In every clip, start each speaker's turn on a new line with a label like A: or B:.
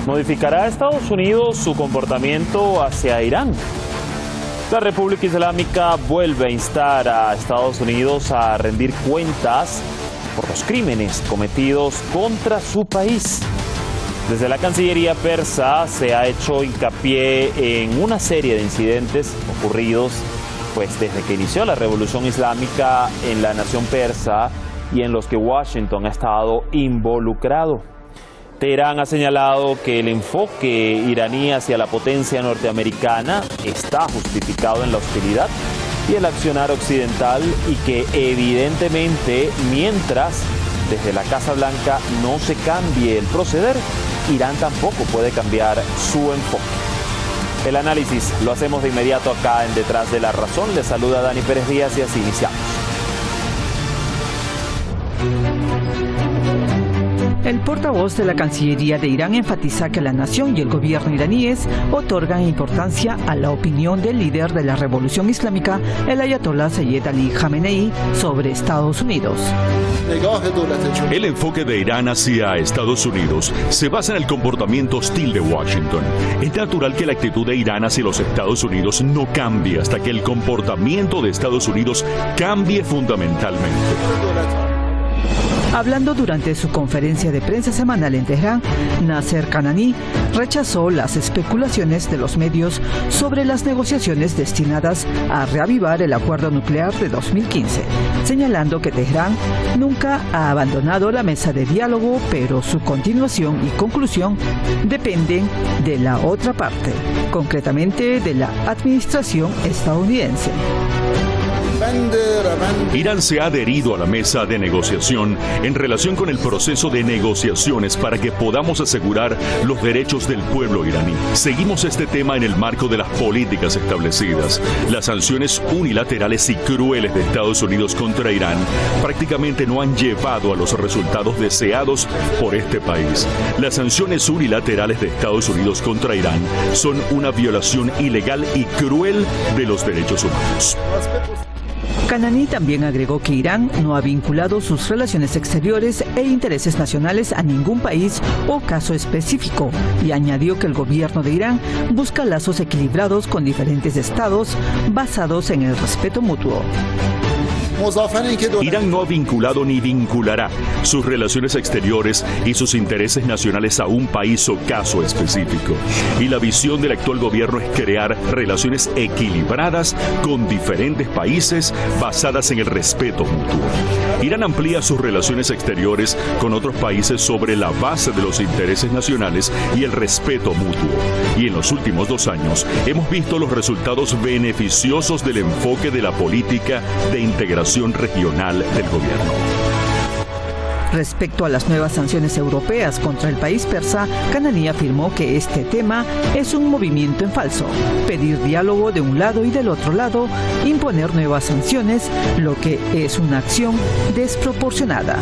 A: ¿Modificará Estados Unidos su comportamiento hacia Irán? La República Islámica vuelve a instar a Estados Unidos a rendir cuentas por los crímenes cometidos contra su país. Desde la Cancillería persa se ha hecho hincapié en una serie de incidentes ocurridos desde que inició la Revolución Islámica en la nación persa y en los que Washington ha estado involucrado. Teherán ha señalado que el enfoque iraní hacia la potencia norteamericana está justificado en la hostilidad y el accionar occidental y que evidentemente mientras desde la Casa Blanca no se cambie el proceder, Irán tampoco puede cambiar su enfoque. El análisis lo hacemos de inmediato acá en Detrás de la Razón. Les saluda Dani Pérez Díaz y así iniciamos.
B: El portavoz de la Cancillería de Irán enfatiza que la nación y el gobierno iraníes otorgan importancia a la opinión del líder de la Revolución Islámica, el ayatolá Sayyed Ali Khamenei, sobre Estados Unidos.
C: El enfoque de Irán hacia Estados Unidos se basa en el comportamiento hostil de Washington. Es natural que la actitud de Irán hacia los Estados Unidos no cambie hasta que el comportamiento de Estados Unidos cambie fundamentalmente.
B: Hablando durante su conferencia de prensa semanal en Teherán, Nasser Kanani rechazó las especulaciones de los medios sobre las negociaciones destinadas a reavivar el acuerdo nuclear de 2015, señalando que Teherán nunca ha abandonado la mesa de diálogo, pero su continuación y conclusión dependen de la otra parte, concretamente de la administración estadounidense.
C: Irán se ha adherido a la mesa de negociación en relación con el proceso de negociaciones para que podamos asegurar los derechos del pueblo iraní. Seguimos este tema en el marco de las políticas establecidas. Las sanciones unilaterales y crueles de Estados Unidos contra Irán prácticamente no han llevado a los resultados deseados por este país. Las sanciones unilaterales de Estados Unidos contra Irán son una violación ilegal y cruel de los derechos humanos.
B: Kanani también agregó que Irán no ha vinculado sus relaciones exteriores e intereses nacionales a ningún país o caso específico y añadió que el gobierno de Irán busca lazos equilibrados con diferentes estados basados en el respeto mutuo.
C: Irán no ha vinculado ni vinculará sus relaciones exteriores y sus intereses nacionales a un país o caso específico. Y la visión del actual gobierno es crear relaciones equilibradas con diferentes países basadas en el respeto mutuo. Irán amplía sus relaciones exteriores con otros países sobre la base de los intereses nacionales y el respeto mutuo. Y en los últimos 2 años hemos visto los resultados beneficiosos del enfoque de la política de integración regional del gobierno.
B: Respecto a las nuevas sanciones europeas contra el país persa, Kanani afirmó que este tema es un movimiento en falso. Pedir diálogo de un lado y del otro lado, imponer nuevas sanciones, lo que es una acción desproporcionada.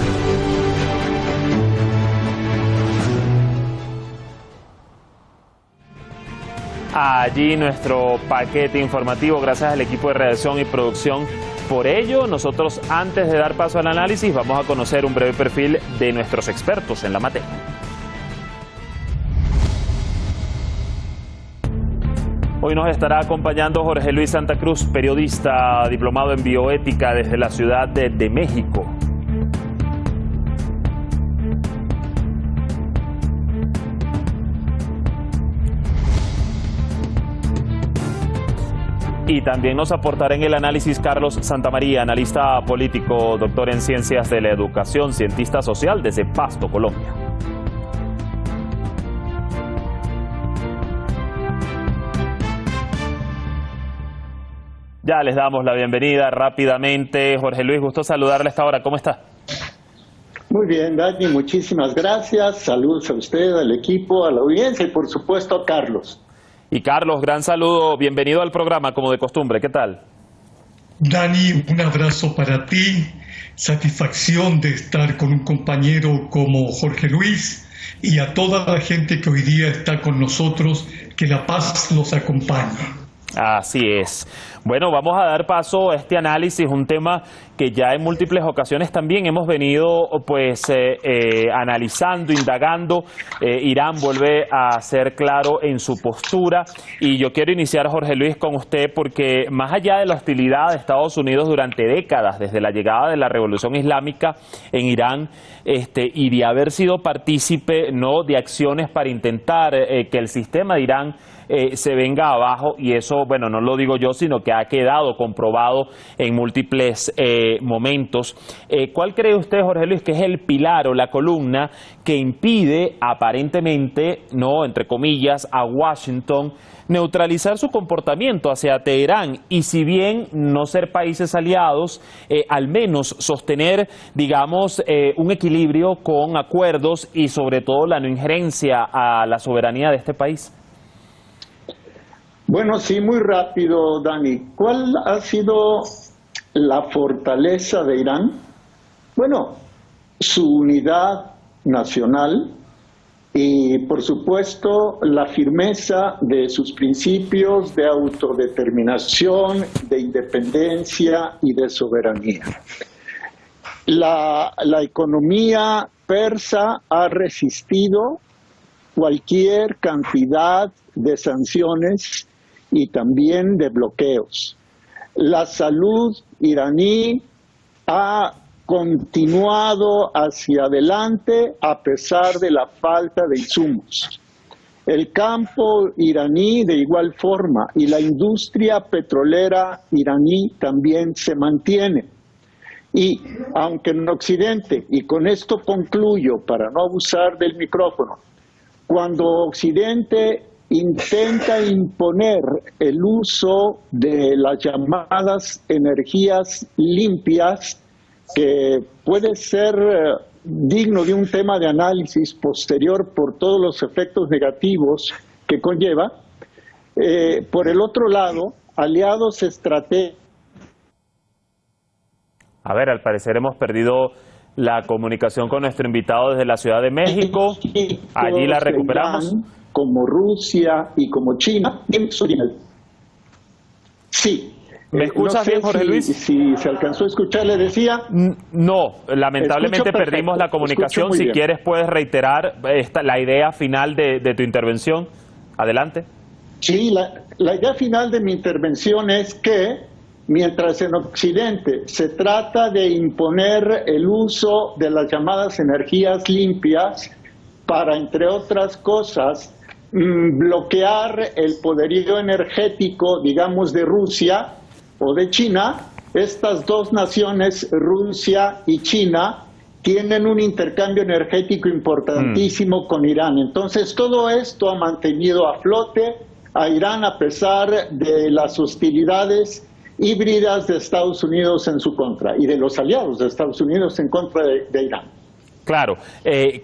A: Allí nuestro paquete informativo, gracias al equipo de redacción y producción. Por ello, nosotros antes de dar paso al análisis vamos a conocer un breve perfil de nuestros expertos en la materia. Hoy nos estará acompañando Jorge Luis Santa Cruz, periodista diplomado en bioética desde la Ciudad de México. Y también nos aportará en el análisis Carlos Santamaría, analista político, doctor en Ciencias de la Educación, cientista social desde Pasto, Colombia. Ya les damos la bienvenida rápidamente. Jorge Luis, gusto saludarle a esta hora. ¿Cómo está?
D: Muy bien, Dani, muchísimas gracias. Saludos a usted, al equipo, a la audiencia y por supuesto a Carlos.
A: Y Carlos, gran saludo, bienvenido al programa como de costumbre, ¿qué tal?
E: Dani, un abrazo para ti, satisfacción de estar con un compañero como Jorge Luis y a toda la gente que hoy día está con nosotros, que la paz los acompañe.
A: Así es. Bueno, vamos a dar paso a este análisis, un tema que ya en múltiples ocasiones también hemos venido pues analizando, indagando. Irán vuelve a ser claro en su postura, y yo quiero iniciar, Jorge Luis, con usted, porque más allá de la hostilidad de Estados Unidos durante décadas, desde la llegada de la Revolución Islámica en Irán, y de haber sido partícipe de acciones para intentar que el sistema de Irán se venga abajo, y eso, bueno, no lo digo yo, sino que ha quedado comprobado en múltiples momentos. ¿Cuál cree usted, Jorge Luis, que es el pilar o la columna que impide aparentemente, entre comillas, a Washington neutralizar su comportamiento hacia Teherán, y si bien no ser países aliados, al menos sostener, digamos, un equilibrio con acuerdos y sobre todo la no injerencia a la soberanía de este país?
D: Bueno, sí, muy rápido, Dani. ¿Cuál ha sido la fortaleza de Irán? Bueno, su unidad nacional y, por supuesto, la firmeza de sus principios de autodeterminación, de independencia y de soberanía. La economía persa ha resistido cualquier cantidad de sanciones y también de bloqueos. La salud iraní ha continuado hacia adelante a pesar de la falta de insumos. El campo iraní de igual forma, y la industria petrolera iraní también se mantiene. Y aunque en Occidente, y con esto concluyo para no abusar del micrófono, cuando Occidente intenta imponer el uso de las llamadas energías limpias, que puede ser digno de un tema de análisis posterior por todos los efectos negativos que conlleva, por el otro lado, aliados estratégicos.
A: A ver, al parecer hemos perdido la comunicación con nuestro invitado desde la Ciudad de México. Allí la recuperamos.
D: Como Rusia y como China. Sí.
A: ¿Me escuchas bien, Jorge Luis?
D: Si se alcanzó a escuchar, le decía.
A: No, lamentablemente perdimos la comunicación. Si quieres puedes reiterar la idea final de tu intervención. Adelante.
D: Sí, la idea final de mi intervención es que mientras en Occidente se trata de imponer el uso de las llamadas energías limpias para, entre otras cosas, bloquear el poderío energético, digamos, de Rusia o de China, estas dos naciones, Rusia y China, tienen un intercambio energético importantísimo con Irán. Entonces, todo esto ha mantenido a flote a Irán a pesar de las hostilidades híbridas de Estados Unidos en su contra y de los aliados de Estados Unidos en contra de Irán.
A: Claro.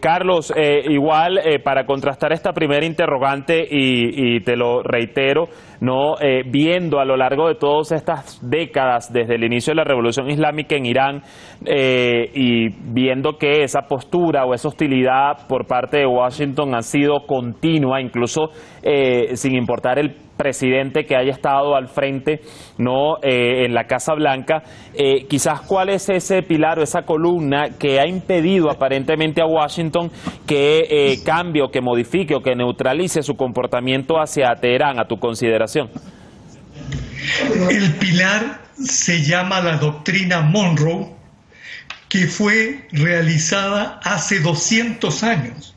A: Carlos, igual para contrastar esta primera interrogante, y te lo reitero, viendo a lo largo de todas estas décadas, desde el inicio de la Revolución Islámica en Irán, y viendo que esa postura o esa hostilidad por parte de Washington ha sido continua, incluso sin importar el presidente que haya estado al frente en la Casa Blanca, quizás cuál es ese pilar o esa columna que ha impedido aparentemente a Washington que cambie o que modifique o que neutralice su comportamiento hacia Teherán, a tu consideración.
E: El pilar se llama la doctrina Monroe, que fue realizada hace 200 años.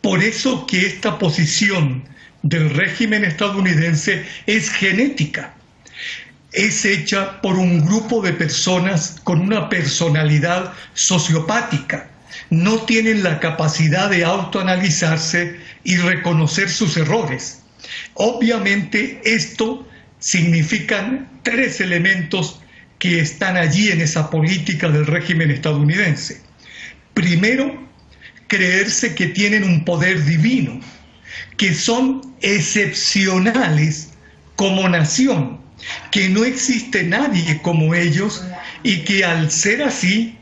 E: Por eso que esta posición del régimen estadounidense es genética. Es hecha por un grupo de personas con una personalidad sociopática. No tienen la capacidad de autoanalizarse y reconocer sus errores. Obviamente esto significan tres elementos que están allí en esa política del régimen estadounidense. Primero, creerse que tienen un poder divino, que son excepcionales como nación, que no existe nadie como ellos y que al ser así,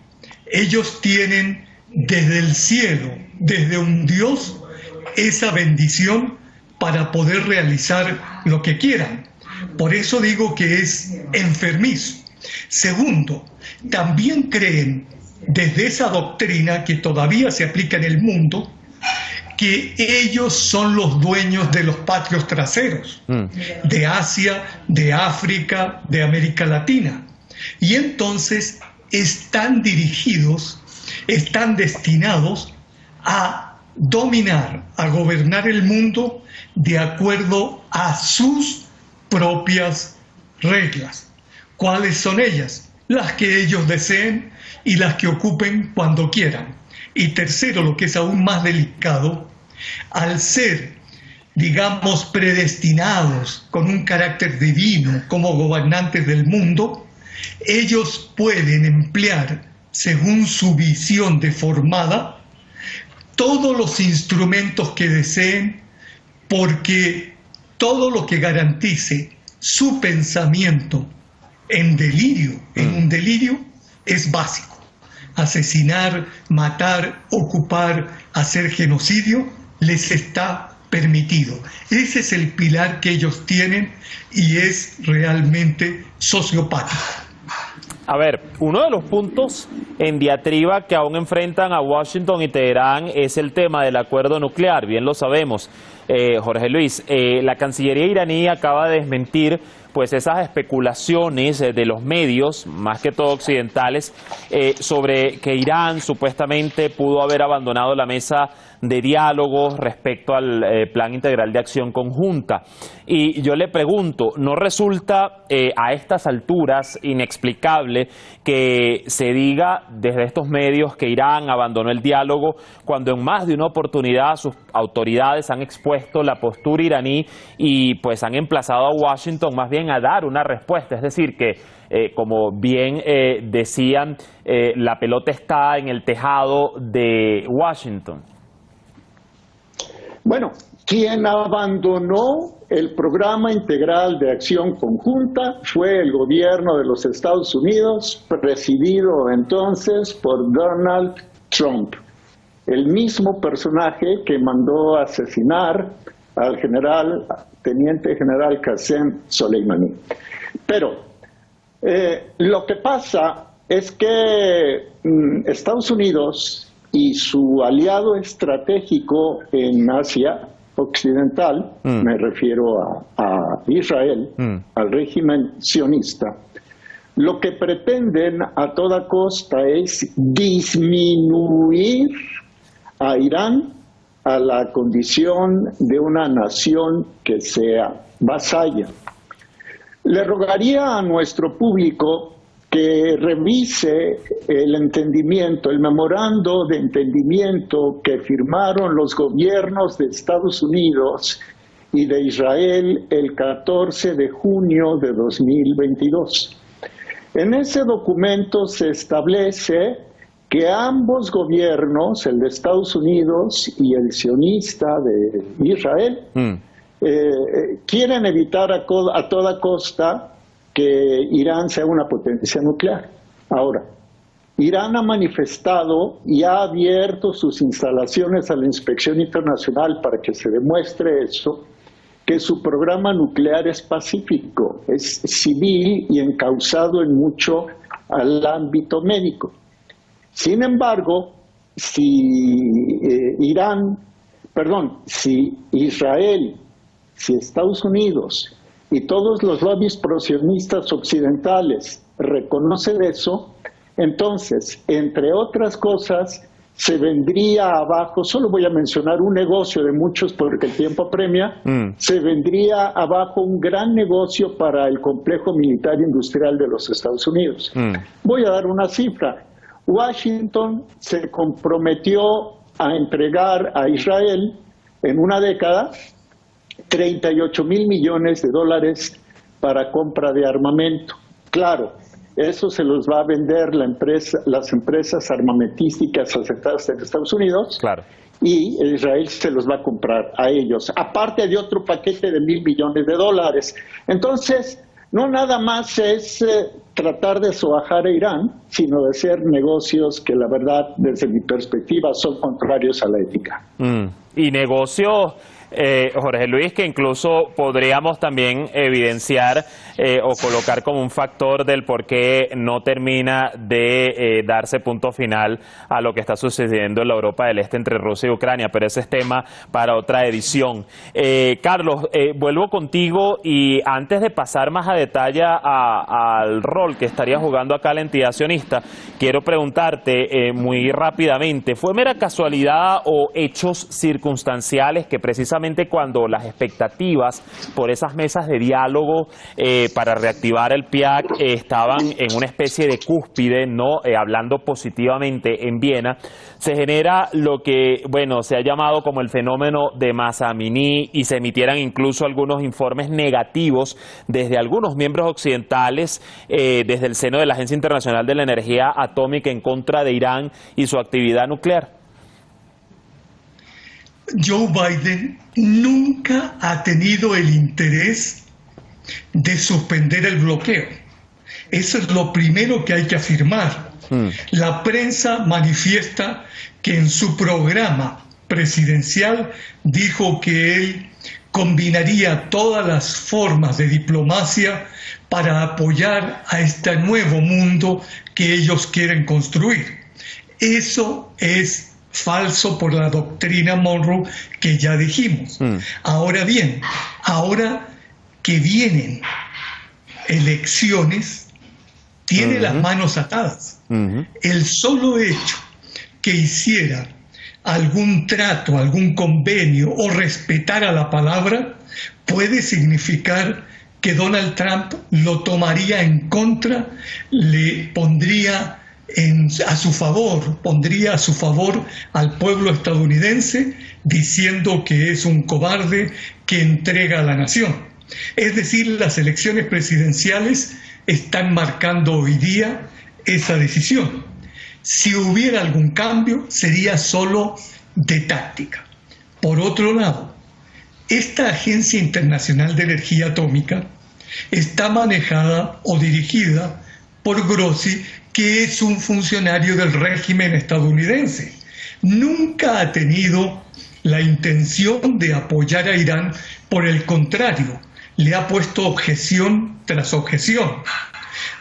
E: ellos tienen desde el cielo, desde un Dios, esa bendición para poder realizar lo que quieran. Por eso digo que es enfermizo. Segundo, también creen desde esa doctrina que todavía se aplica en el mundo, que ellos son los dueños de los patios traseros de Asia, de África, de América Latina. Y entonces están dirigidos, están destinados a dominar, a gobernar el mundo de acuerdo a sus propias reglas. ¿Cuáles son ellas? Las que ellos deseen y las que ocupen cuando quieran. Y tercero, lo que es aún más delicado, al ser, digamos, predestinados con un carácter divino como gobernantes del mundo, ellos pueden emplear, según su visión deformada, todos los instrumentos que deseen, porque todo lo que garantice su pensamiento en delirio, en un delirio, es básico. Asesinar, matar, ocupar, hacer genocidio, les está permitido. Ese es el pilar que ellos tienen y es realmente sociopático.
A: A ver, uno de los puntos en diatriba que aún enfrentan a Washington y Teherán es el tema del acuerdo nuclear, bien lo sabemos. Jorge Luis, la Cancillería iraní acaba de desmentir pues esas especulaciones de los medios, más que todo occidentales, sobre que Irán supuestamente pudo haber abandonado la mesa de diálogo respecto al Plan Integral de Acción Conjunta. Y yo le pregunto, ¿no resulta a estas alturas inexplicable que se diga desde estos medios que Irán abandonó el diálogo cuando en más de una oportunidad sus autoridades han expuesto la postura iraní y pues han emplazado a Washington más bien a dar una respuesta? Es decir, que como bien decían, la pelota está en el tejado de Washington.
D: Bueno, quien abandonó el Programa Integral de Acción Conjunta fue el gobierno de los Estados Unidos, presidido entonces por Donald Trump, el mismo personaje que mandó asesinar al teniente general Qasem Soleimani. Pero lo que pasa es que Estados Unidos y su aliado estratégico en Asia Occidental, me refiero a Israel, al régimen sionista, lo que pretenden a toda costa es disminuir a Irán a la condición de una nación que sea vasalla. Le rogaría a nuestro público que revise el entendimiento, el memorando de entendimiento que firmaron los gobiernos de Estados Unidos y de Israel el 14 de junio de 2022. En ese documento se establece que ambos gobiernos, el de Estados Unidos y el sionista de Israel, quieren evitar a toda costa que Irán sea una potencia nuclear. Ahora, Irán ha manifestado y ha abierto sus instalaciones a la inspección internacional para que se demuestre eso, que su programa nuclear es pacífico, es civil y encauzado en mucho al ámbito médico. Sin embargo, si Israel, si Estados Unidos y todos los lobbies prosionistas occidentales reconocen eso, entonces, entre otras cosas, se vendría abajo, solo voy a mencionar un negocio de muchos porque el tiempo apremia, se vendría abajo un gran negocio para el complejo militar industrial de los Estados Unidos. Voy a dar una cifra. Washington se comprometió a entregar a Israel en una década 38,000 millones de dólares para compra de armamento. Claro, eso se los va a vender las empresas armamentísticas asentadas en Estados Unidos, claro, y Israel se los va a comprar a ellos, aparte de otro paquete de $1,000 millones. Entonces, no nada más es tratar de sobajar a Irán, sino de hacer negocios que la verdad, desde mi perspectiva, son contrarios a la ética.
A: Y negocios Jorge Luis, que incluso podríamos también evidenciar o colocar como un factor del por qué no termina de darse punto final a lo que está sucediendo en la Europa del Este entre Rusia y Ucrania, pero ese es tema para otra edición. Carlos, vuelvo contigo y antes de pasar más a detalle al rol que estaría jugando acá la entidad sionista, quiero preguntarte muy rápidamente, ¿fue mera casualidad o hechos circunstanciales que precisamente cuando las expectativas por esas mesas de diálogo para reactivar el PIAC estaban en una especie de cúspide, ¿no? Hablando positivamente en Viena, se genera lo que, bueno, se ha llamado como el fenómeno de Massa-Amini y se emitieran incluso algunos informes negativos desde algunos miembros occidentales, desde el seno de la Agencia Internacional de la Energía Atómica en contra de Irán y su actividad nuclear?
E: Joe Biden nunca ha tenido el interés de suspender el bloqueo. Eso es lo primero que hay que afirmar. La prensa manifiesta que en su programa presidencial dijo que él combinaría todas las formas de diplomacia para apoyar a este nuevo mundo que ellos quieren construir. Eso es falso por la doctrina Monroe que ya dijimos. Ahora bien, ahora que vienen elecciones, tiene las manos atadas. El solo hecho que hiciera algún trato, algún convenio o respetara la palabra puede significar que Donald Trump lo tomaría en contra, le pondría a su favor al pueblo estadounidense, diciendo que es un cobarde que entrega a la nación. Es decir, las elecciones presidenciales están marcando hoy día esa decisión. Si hubiera algún cambio, sería solo de táctica. Por otro lado, esta Agencia Internacional de Energía Atómica está manejada o dirigida por Grossi, que es un funcionario del régimen estadounidense. Nunca ha tenido la intención de apoyar a Irán, por el contrario, le ha puesto objeción tras objeción.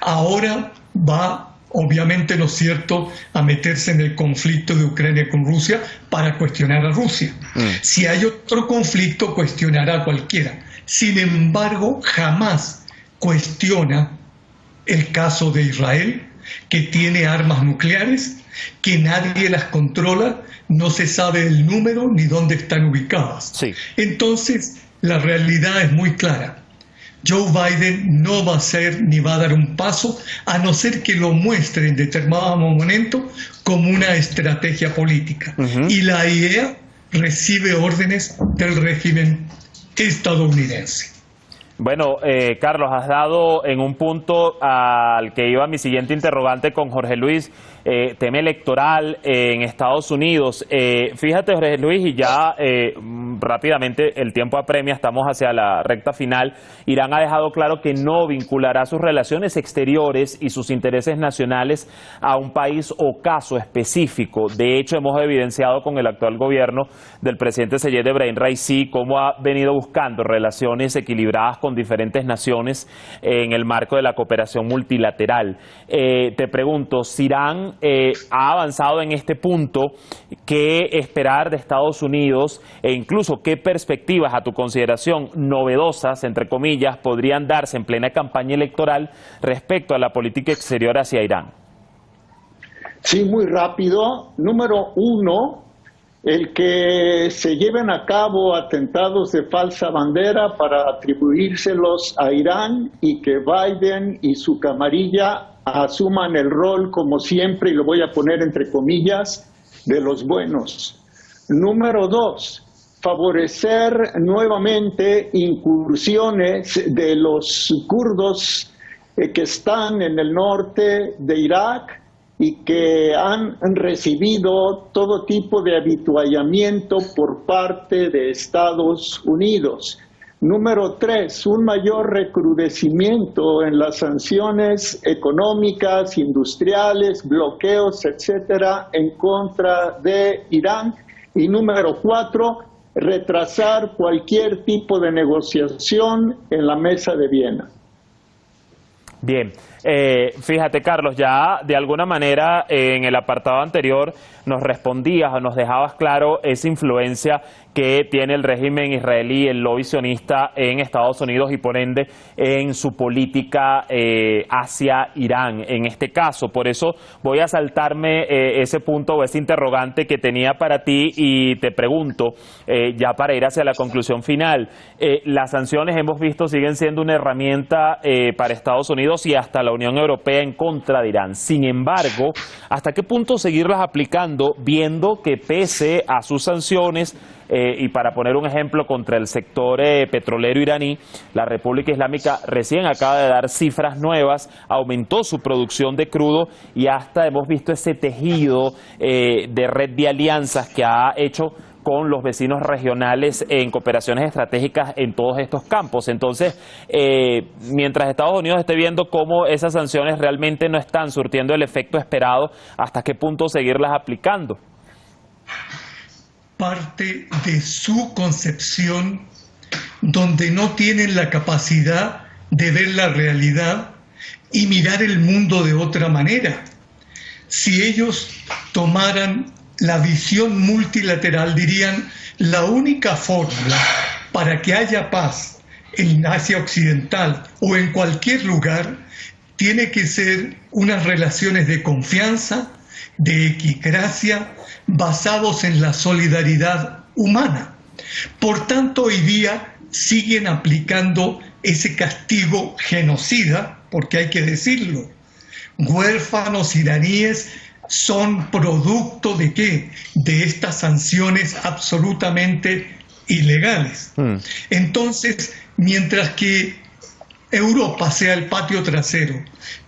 E: Ahora va, obviamente, ¿no es cierto?, a meterse en el conflicto de Ucrania con Rusia para cuestionar a Rusia. Si hay otro conflicto, cuestionará a cualquiera. Sin embargo, jamás cuestiona el caso de Israel, que tiene armas nucleares, que nadie las controla, no se sabe el número ni dónde están ubicadas. Sí. Entonces, la realidad es muy clara. Joe Biden no va a hacer ni va a dar un paso, a no ser que lo muestre en determinado momento como una estrategia política. Y la IAEA recibe órdenes del régimen estadounidense.
A: Bueno, Carlos, has dado en un punto al que iba mi siguiente interrogante con Jorge Luis, tema electoral en Estados Unidos. Fíjate, Jorge Luis, y ya rápidamente el tiempo apremia, estamos hacia la recta final. Irán ha dejado claro que no vinculará sus relaciones exteriores y sus intereses nacionales a un país o caso específico. De hecho, hemos evidenciado con el actual gobierno del presidente Seyed Ebrahim Raisi cómo ha venido buscando relaciones equilibradas con diferentes naciones en el marco de la cooperación multilateral. Te pregunto, si Irán ha avanzado en este punto, ¿qué esperar de Estados Unidos e incluso qué perspectivas, a tu consideración, novedosas, entre comillas, podrían darse en plena campaña electoral respecto a la política exterior hacia Irán?
D: Sí, muy rápido. Número uno, el que se lleven a cabo atentados de falsa bandera para atribuírselos a Irán y que Biden y su camarilla asuman el rol, como siempre, y lo voy a poner entre comillas, de los buenos. Número dos, favorecer nuevamente incursiones de los kurdos que están en el norte de Irak y que han recibido todo tipo de avituallamiento por parte de Estados Unidos. Número tres, un mayor recrudecimiento en las sanciones económicas, industriales, bloqueos, etcétera, en contra de Irán. Y número cuatro, retrasar cualquier tipo de negociación en la mesa de Viena.
A: Bien, fíjate Carlos, ya de alguna manera en el apartado anterior nos respondías o nos dejabas claro esa influencia que tiene el régimen israelí, el lobby sionista en Estados Unidos y por ende en su política hacia Irán en este caso. Por eso voy a saltarme ese punto o ese interrogante que tenía para ti y te pregunto, ya para ir hacia la conclusión final, las sanciones hemos visto siguen siendo una herramienta para Estados Unidos y hasta la Unión Europea en contra de Irán. Sin embargo, ¿hasta qué punto seguirlas aplicando viendo que pese a sus sanciones y para poner un ejemplo contra el sector petrolero iraní, la República Islámica recién acaba de dar cifras nuevas, aumentó su producción de crudo y hasta hemos visto ese tejido de red de alianzas que ha hecho con los vecinos regionales en cooperaciones estratégicas en todos estos campos? Entonces, mientras Estados Unidos esté viendo cómo esas sanciones realmente no están surtiendo el efecto esperado, ¿hasta qué punto seguirlas aplicando?
E: Parte de su concepción donde no tienen la capacidad de ver la realidad y mirar el mundo de otra manera. Si ellos tomaran la visión multilateral, dirían: la única fórmula para que haya paz en Asia Occidental o en cualquier lugar tiene que ser unas relaciones de confianza, de equidad, basados en la solidaridad humana. Por tanto, hoy día siguen aplicando ese castigo genocida, porque hay que decirlo. Huérfanos iraníes son producto ¿de qué? De estas sanciones absolutamente ilegales. Entonces, mientras que Europa sea el patio trasero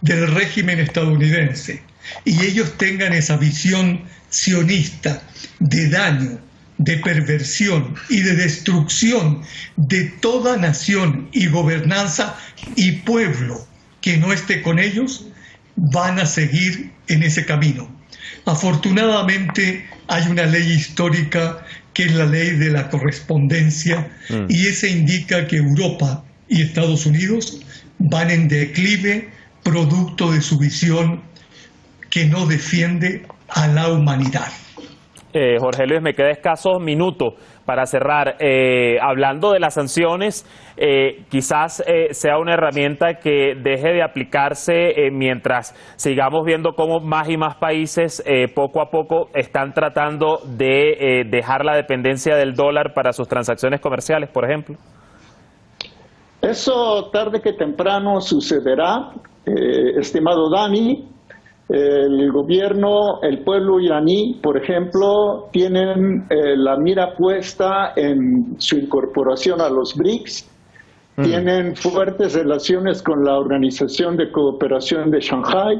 E: del régimen estadounidense y ellos tengan esa visión sionista de daño, de perversión y de destrucción de toda nación y gobernanza y pueblo que no esté con ellos, van a seguir en ese camino. Afortunadamente hay una ley histórica que es la ley de la correspondencia y esa indica que Europa y Estados Unidos van en declive producto de su visión que no defiende a la humanidad.
A: Jorge Luis, me queda escasos minutos para cerrar. Hablando de las sanciones, quizás sea una herramienta que deje de aplicarse mientras sigamos viendo cómo más y más países poco a poco están tratando de dejar la dependencia del dólar para sus transacciones comerciales, por ejemplo.
D: Eso tarde que temprano sucederá, estimado Dani. El gobierno, el pueblo iraní, por ejemplo, tienen la mira puesta en su incorporación a los BRICS, tienen fuertes relaciones con la Organización de Cooperación de Shanghái,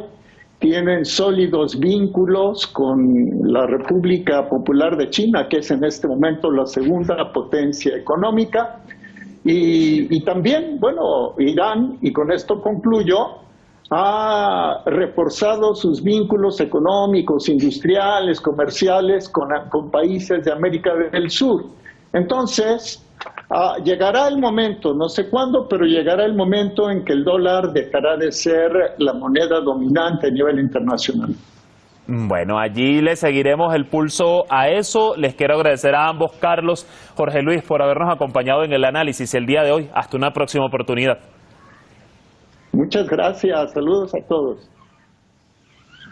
D: tienen sólidos vínculos con la República Popular de China, que es en este momento la segunda potencia económica, y también, bueno, Irán, y con esto concluyo, ha reforzado sus vínculos económicos, industriales, comerciales con países de América del Sur. Entonces, llegará el momento, no sé cuándo, pero llegará el momento en que el dólar dejará de ser la moneda dominante a nivel internacional.
A: Bueno, allí le seguiremos el pulso a eso. Les quiero agradecer a ambos, Carlos, Jorge Luis, por habernos acompañado en el análisis el día de hoy. Hasta una próxima oportunidad.
D: Muchas gracias, saludos a todos.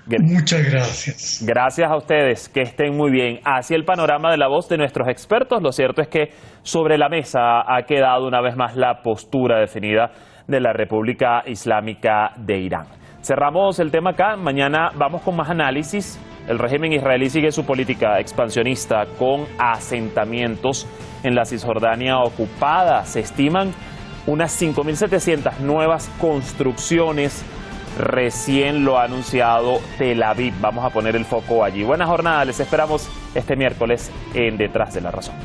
E: Muchas gracias.
A: Gracias a ustedes, que estén muy bien. Así el panorama de la voz de nuestros expertos. Lo cierto es que sobre la mesa ha quedado una vez más la postura definida de la República Islámica de Irán. Cerramos el tema acá, mañana vamos con más análisis. El régimen israelí sigue su política expansionista con asentamientos en la Cisjordania ocupada. Se estiman unas 5.700 nuevas construcciones, recién lo ha anunciado Tel Aviv. Vamos a poner el foco allí. Buena jornada, les esperamos este miércoles en Detrás de la Razón.